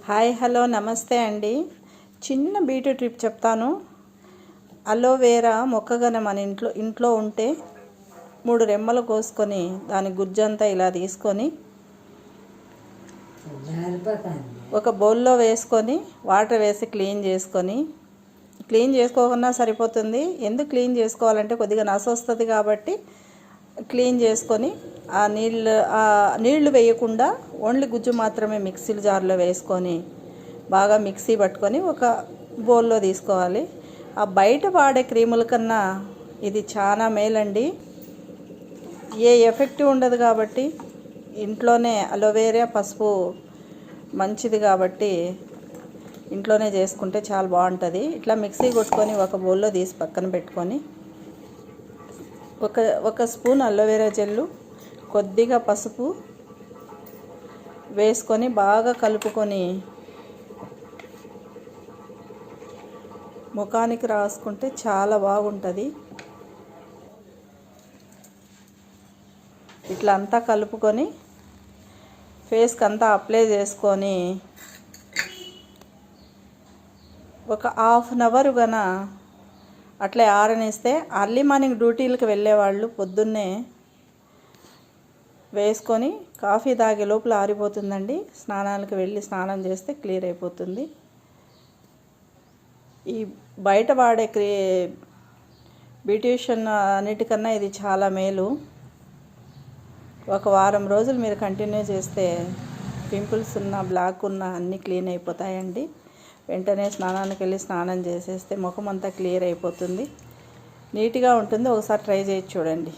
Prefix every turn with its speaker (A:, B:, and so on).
A: Hi hello నమస్తే అండి. చిన్న బ్యూటీ ట్రిప్ చెప్తాను. అలోవేరా మొక్కగానే మన ఇంట్లో ఉంటే 3 రెమ్మలు కోసుకొని దాని గుజ్జంతా ఇలా తీసుకొని ఒక బౌల్లో వేసుకొని వాటర్ వేసి క్లీన్ చేసుకోకుండా సరిపోతుంది. ఎందుకు క్లీన్ చేసుకోవాలంటే కొద్దిగా నస వస్తుంది కాబట్టి క్లీన్ చేసుకొని ఆ నీళ్లు వేయకుండా ఓన్లీ గుజ్జు మాత్రమే మిక్సీ జార్లో వేసుకొని బాగా మిక్సీ పట్టుకొని ఒక బౌల్లో తీసుకోవాలి. ఆ బయట వాడే క్రీముల కన్నా ఇది చాలా మేలండి. ఏ ఎఫెక్ట్ ఉండదు కాబట్టి ఇంట్లోనే అలోవేరా పసుపు మంచిది కాబట్టి ఇంట్లోనే చేసుకుంటే చాలా బాగుంటుంది. ఇట్లా మిక్సీ కొట్టుకొని ఒక బౌల్లో తీసి పక్కన పెట్టుకొని ఒక స్పూన్ అలోవేరా జెల్లు, కొద్దిగా పసుపు వేసుకొని బాగా కలుపుకొని ముఖానికి రాసుకుంటే చాలా బాగుంటుంది. ఇట్లా అంతా కలుపుకొని ఫేస్కి అంతా అప్లై చేసుకొని ఒక హాఫ్ అన్ అవర్ గన అట్లే ఆరనిస్తే అర్లీ మార్నింగ్ డ్యూటీలకు వెళ్ళేవాళ్ళు పొద్దున్నే వేసుకొని కాఫీ తాగే లోపల ఆరిపోతుందండి. స్నానాలకు వెళ్ళి స్నానం చేస్తే క్లియర్ అయిపోతుంది. ఈ బయట వాడే బ్యూటిషియన్ అన్నిటికన్నా ఇది చాలా మేలు. ఒక వారం రోజులు మీరు కంటిన్యూ చేస్తే పింపుల్స్ ఉన్న బ్లాక్ ఉన్న అన్నీ క్లీన్ అయిపోతాయండి. వెంటనే స్నానానికి వెళ్ళి స్నానం చేసేస్తే ముఖం అంతా క్లియర్ అయిపోతుంది, నీట్గా ఉంటుంది. ఒకసారి ట్రై చేసి చూడండి.